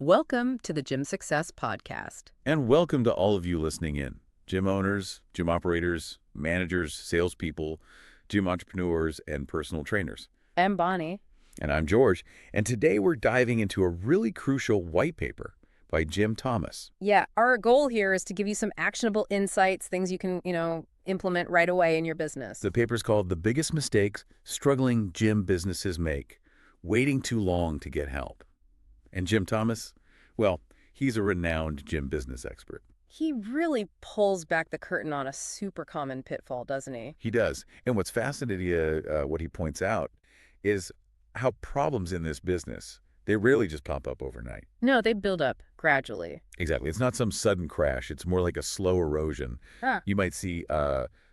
Welcome to the Gym Success Podcast. And welcome to all of you listening in. Gym owners, gym operators, managers, salespeople, gym entrepreneurs, and personal trainers. I'm Bonnie. And I'm George. And today we're diving into a really crucial white paper by jthomas. Yeah, our goal here is to give you some actionable insights, things you can, implement right away in your business. The paper's called The Biggest Mistakes Struggling Gym Businesses Make, Waiting Too Long to Get Help. And jthomas, well, he's a renowned gym business expert. He really pulls back the curtain on a super common pitfall, doesn't he? He does. And what's fascinating, what he points out, is how problems in this business, they rarely just pop up overnight. No, they build up gradually. Exactly. It's not some sudden crash. It's more like a slow erosion. You might see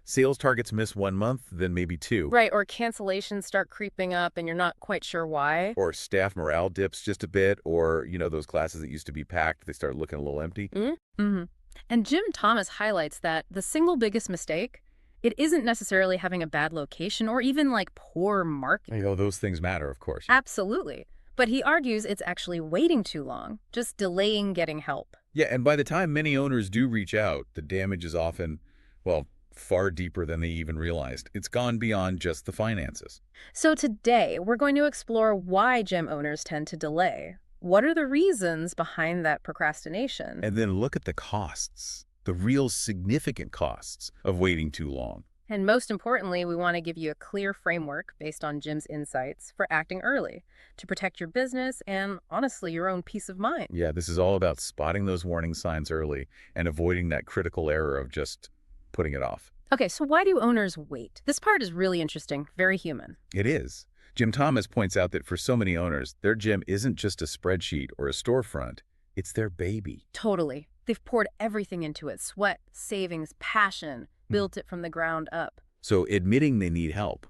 sales targets miss 1 month, then maybe 2. Right, or cancellations start creeping up and you're not quite sure why. Or staff morale dips just a bit, or, those classes that used to be packed, they start looking a little empty. Mm-hmm. And jthomas highlights that the single biggest mistake, it isn't necessarily having a bad location or even like poor marketing. Those things matter, of course. Absolutely. But he argues it's actually waiting too long, just delaying getting help. Yeah, and by the time many owners do reach out, the damage is often, well, far deeper than they even realized. It's gone beyond just the finances. So today, we're going to explore why gym owners tend to delay. What are the reasons behind that procrastination? And then look at the costs, the real significant costs of waiting too long. And most importantly, we want to give you a clear framework based on Jim's insights for acting early to protect your business and, honestly, your own peace of mind. Yeah, this is all about spotting those warning signs early and avoiding that critical error of just putting it off. Okay, so why do owners wait? This part is really interesting, very human. It is. jthomas points out that for so many owners, their gym isn't just a spreadsheet or a storefront. It's their baby. Totally. They've poured everything into it, sweat, savings, passion, built it from the ground up. So admitting they need help,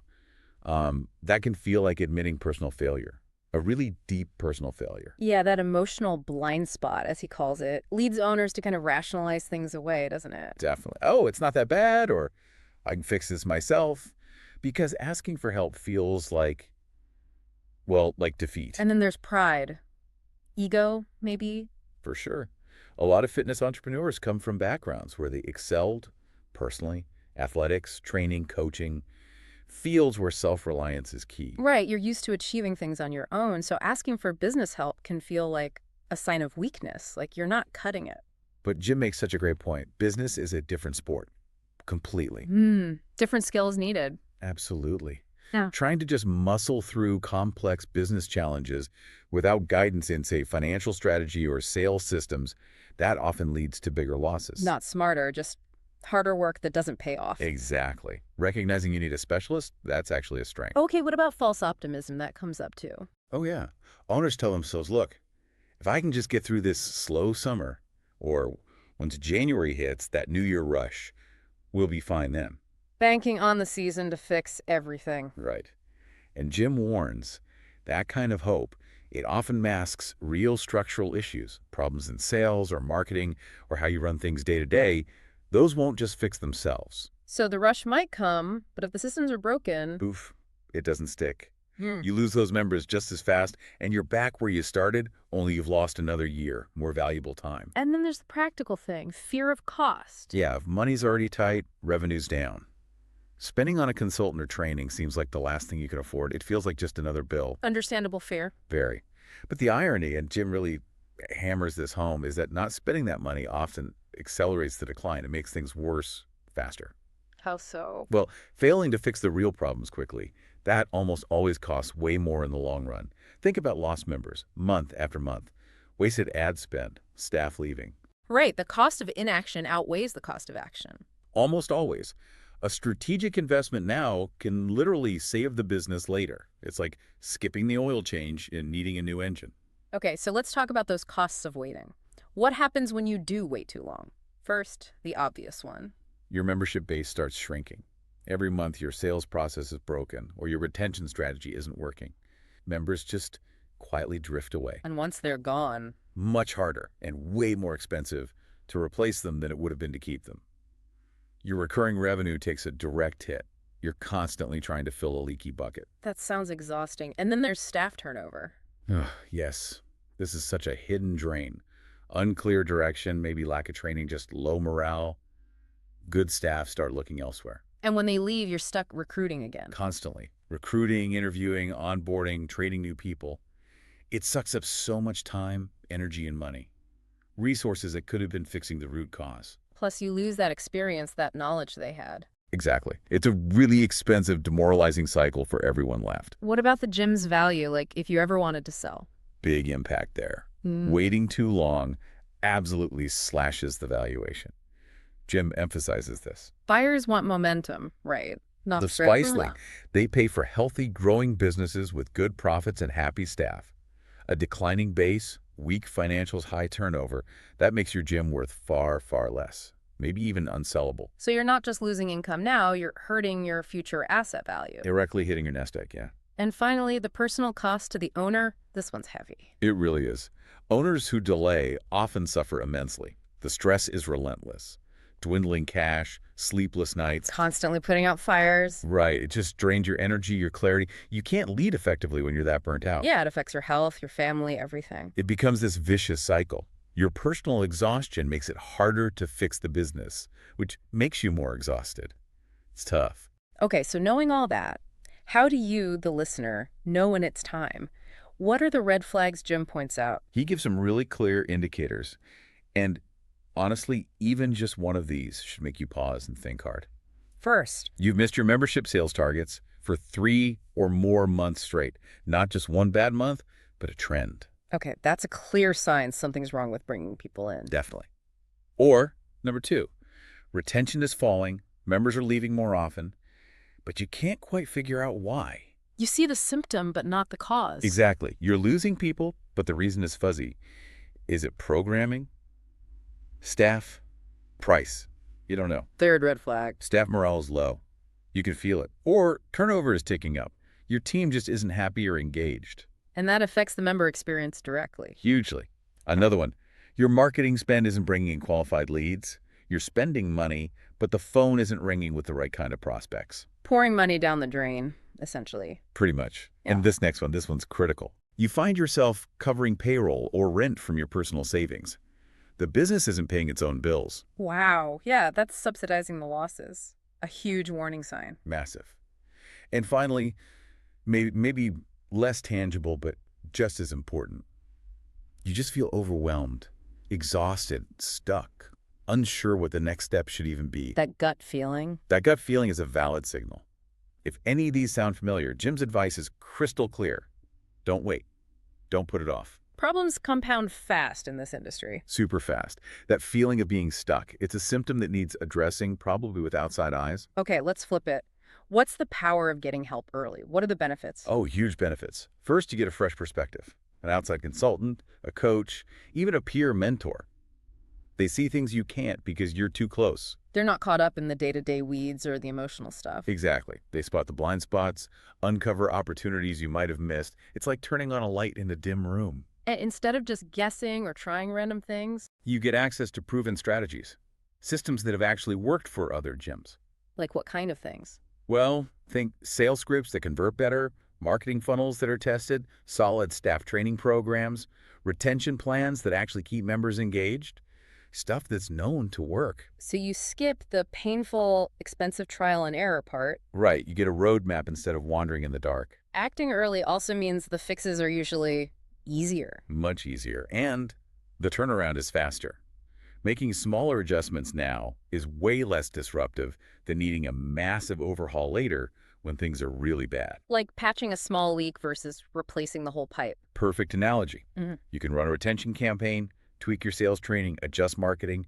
that can feel like admitting personal failure, a really deep personal failure. Yeah, that emotional blind spot, as he calls it, leads owners to kind of rationalize things away, doesn't it? Definitely. Oh, it's not that bad, or I can fix this myself, because asking for help feels like, well, like defeat. And then there's pride. Ego, maybe? For sure. A lot of fitness entrepreneurs come from backgrounds where they excelled personally, athletics, training, coaching, fields where self-reliance is key. Right, you're used to achieving things on your own, so asking for business help can feel like a sign of weakness, like you're not cutting it. But Jim makes such a great point. Business is a different sport, completely. Different skills needed. Absolutely. Yeah. Trying to just muscle through complex business challenges without guidance in, say, financial strategy or sales systems, that often leads to bigger losses. Not smarter, just harder work that doesn't pay off. Exactly. Recognizing you need a specialist, that's actually a strength. Okay, what about false optimism? That comes up too. Oh, yeah. Owners tell themselves, look, if I can just get through this slow summer, or once January hits, that New Year rush, we'll be fine then. Banking on the season to fix everything. Right. And Jim warns, that kind of hope, it often masks real structural issues, problems in sales or marketing or how you run things day to day. Those won't just fix themselves. So the rush might come, but if the systems are broken... Oof, it doesn't stick. You lose those members just as fast, and you're back where you started, only you've lost another year, more valuable time. And then there's the practical thing, fear of cost. Yeah, if money's already tight, revenue's down. Spending on a consultant or training seems like the last thing you can afford. It feels like just another bill. Understandable fear. Very. But the irony, and Jim really hammers this home, is that not spending that money often accelerates the decline. It makes things worse faster. How so? Well, failing to fix the real problems quickly, that almost always costs way more in the long run. Think about lost members, month after month. Wasted ad spend, staff leaving. Right, the cost of inaction outweighs the cost of action. Almost always. A strategic investment now can literally save the business later. It's like skipping the oil change and needing a new engine. Okay, so let's talk about those costs of waiting. What happens when you do wait too long? First, the obvious one. Your membership base starts shrinking. Every month your sales process is broken or your retention strategy isn't working. Members just quietly drift away. And once they're gone... Much harder and way more expensive to replace them than it would have been to keep them. Your recurring revenue takes a direct hit. You're constantly trying to fill a leaky bucket. That sounds exhausting. And then there's staff turnover. Yes. This is such a hidden drain. Unclear direction, maybe lack of training, just low morale. Good staff start looking elsewhere. And when they leave, you're stuck recruiting again. Constantly. Recruiting, interviewing, onboarding, training new people. It sucks up so much time, energy, and money. Resources that could have been fixing the root cause. Plus, you lose that experience, that knowledge they had. Exactly. It's a really expensive, demoralizing cycle for everyone left. What about the gym's value, like if you ever wanted to sell? Big impact there. Mm. Waiting too long absolutely slashes the valuation. Jim emphasizes this. Buyers want momentum, right? Not The thrill. Spicely, they pay for healthy, growing businesses with good profits and happy staff. A declining base, weak financials, high turnover, that makes your gym worth far, far less. Maybe even unsellable. So you're not just losing income now, you're hurting your future asset value. Directly hitting your nest egg, yeah. And finally, the personal cost to the owner, this one's heavy. It really is. Owners who delay often suffer immensely. The stress is relentless. Dwindling cash, sleepless nights. Constantly putting out fires. Right. It just drains your energy, your clarity. You can't lead effectively when you're that burnt out. Yeah, it affects your health, your family, everything. It becomes this vicious cycle. Your personal exhaustion makes it harder to fix the business, which makes you more exhausted. It's tough. Okay, so knowing all that, how do you, the listener, know when it's time? What are the red flags Jim points out? He gives some really clear indicators. And honestly, even just one of these should make you pause and think hard. First, You've missed your membership sales targets for 3 or more months straight. Not just one bad month, but a trend. okay, that's a clear sign something's wrong with bringing people in. Definitely. Or, number 2, retention is falling, members are leaving more often, but you can't quite figure out why. You see the symptom, but not the cause. Exactly. You're losing people, but the reason is fuzzy. Is it programming? Staff? Price? You don't know. Third red flag. Staff morale is low. You can feel it. Or turnover is ticking up. Your team just isn't happy or engaged. And that affects the member experience directly. Hugely. Another one. Your marketing spend isn't bringing in qualified leads. You're spending money, but the phone isn't ringing with the right kind of prospects. Pouring money down the drain, essentially. Pretty much. Yeah. And this next one, this one's critical. You find yourself covering payroll or rent from your personal savings. The business isn't paying its own bills. Wow. Yeah, that's subsidizing the losses. A huge warning sign. Massive. And finally, maybe less tangible, but just as important. You just feel overwhelmed, exhausted, stuck, unsure what the next step should even be. That gut feeling. That gut feeling is a valid signal. If any of these sound familiar, Jim's advice is crystal clear. Don't wait. Don't put it off. Problems compound fast in this industry. Super fast. That feeling of being stuck, it's a symptom that needs addressing, probably with outside eyes. Okay, let's flip it. What's the power of getting help early? What are the benefits? Oh, huge benefits. First, you get a fresh perspective. An outside consultant, a coach, even a peer mentor. They see things you can't because you're too close. They're not caught up in the day-to-day weeds or the emotional stuff. Exactly. They spot the blind spots, uncover opportunities you might have missed. It's like turning on a light in a dim room. And instead of just guessing or trying random things, You get access to proven strategies, systems that have actually worked for other gyms. like what kind of things? Well, think sales scripts that convert better, marketing funnels that are tested, solid staff training programs, retention plans that actually keep members engaged, stuff that's known to work. So you skip the painful, expensive trial and error part. Right, you get a roadmap instead of wandering in the dark. Acting early also means the fixes are usually easier. Much easier, and the turnaround is faster. Making smaller adjustments now is way less disruptive than needing a massive overhaul later when things are really bad. Like patching a small leak versus replacing the whole pipe. Perfect analogy. Mhm. You can run a retention campaign, tweak your sales training, adjust marketing,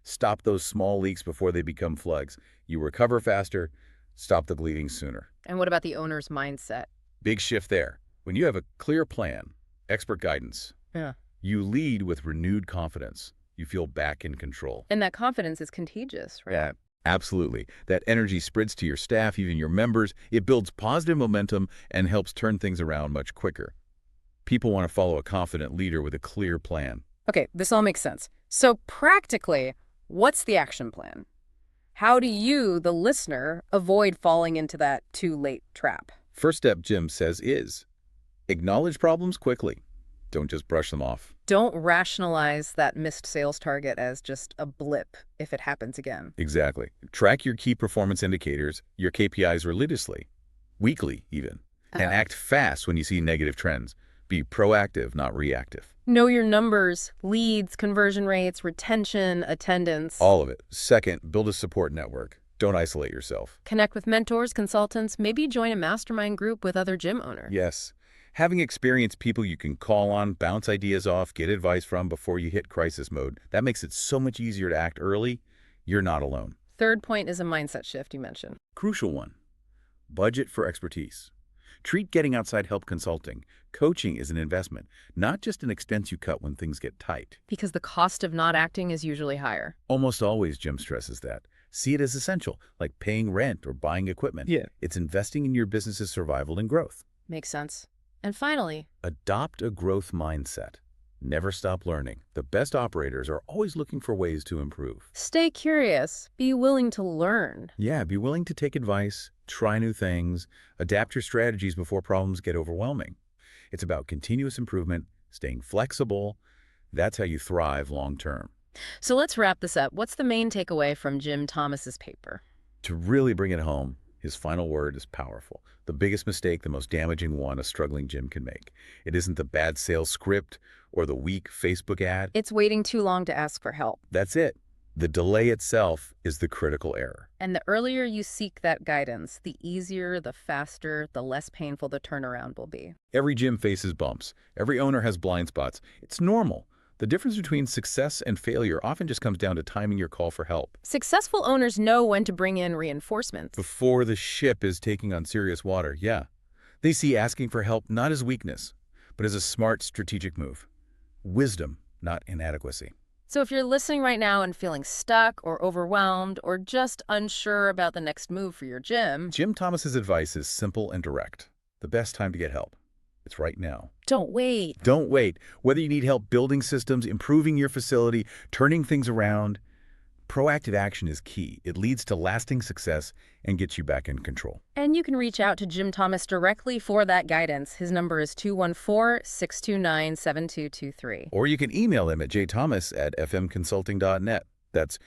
stop those small leaks before they become floods. You recover faster, stop the bleeding sooner. And what about the owner's mindset? Big shift there. When you have a clear plan, expert guidance, Yeah. you lead with renewed confidence. You feel back in control. And that confidence is contagious, right? Yeah, absolutely. That energy spreads to your staff, even your members. It builds positive momentum and helps turn things around much quicker. People want to follow a confident leader with a clear plan. Okay, this all makes sense. So practically, what's the action plan? How do you, the listener, avoid falling into that too late trap? First step, Jim says, is acknowledge problems quickly. Don't just brush them off. Don't rationalize that missed sales target as just a blip if it happens again. Exactly. Track your key performance indicators, your KPIs religiously, weekly even, and act fast when you see negative trends. Be proactive, not reactive. Know your numbers, leads, conversion rates, retention, attendance. All of it. Second, build a support network. Don't isolate yourself. Connect with mentors, consultants, maybe join a mastermind group with other gym owners. Yes. Having experienced people you can call on, bounce ideas off, get advice from before you hit crisis mode, that makes it so much easier to act early. You're not alone. Third point is a mindset shift you mentioned. Crucial one. Budget for expertise. Treat getting outside help consulting, coaching as an investment, not just an expense you cut when things get tight. Because the cost of not acting is usually higher. Almost always, Jim stresses that. See it as essential, like paying rent or buying equipment. Yeah. It's investing in your business's survival and growth. Makes sense. And finally, Adopt a growth mindset. Never stop learning. The best operators are always looking for ways to improve. stay curious. Be willing to learn. Yeah, be willing to take advice, try new things, adapt your strategies before problems get overwhelming. It's about continuous improvement, staying flexible. That's how you thrive long term. So let's wrap this up. What's the main takeaway from Jim Thomas's paper? To really bring it home, his final word is powerful. The biggest mistake, the most damaging one a struggling gym can make. It isn't the bad sales script or the weak Facebook ad. It's waiting too long to ask for help. That's it. The delay itself is the critical error. And the earlier you seek that guidance, the easier, the faster, the less painful the turnaround will be. Every gym faces bumps. Every owner has blind spots. It's normal. The difference between success and failure often just comes down to timing your call for help. Successful owners know when to bring in reinforcements. Before the ship is taking on serious water, yeah. They see asking for help not as weakness, but as a smart strategic move. Wisdom, not inadequacy. So if you're listening right now and feeling stuck or overwhelmed or just unsure about the next move for your gym, Jim Thomas's advice is simple and direct. The best time to get help. It's right now. don't wait. Don't wait. Whether you need help building systems, improving your facility, turning things around, proactive action is key. It leads to lasting success and gets you back in control. And you can reach out to Jim Thomas directly for that guidance. His number is 214-629-7223. Or you can email him at jthomas@fmconsulting.net. That's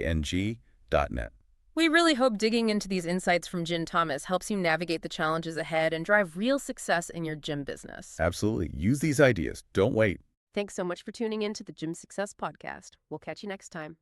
jthomas@fmconsulting.net. We really hope digging into these insights from Jim Thomas helps you navigate the challenges ahead and drive real success in your gym business. Absolutely. Use these ideas. Don't wait. Thanks so much for tuning in to the Gym Success Podcast. We'll catch you next time.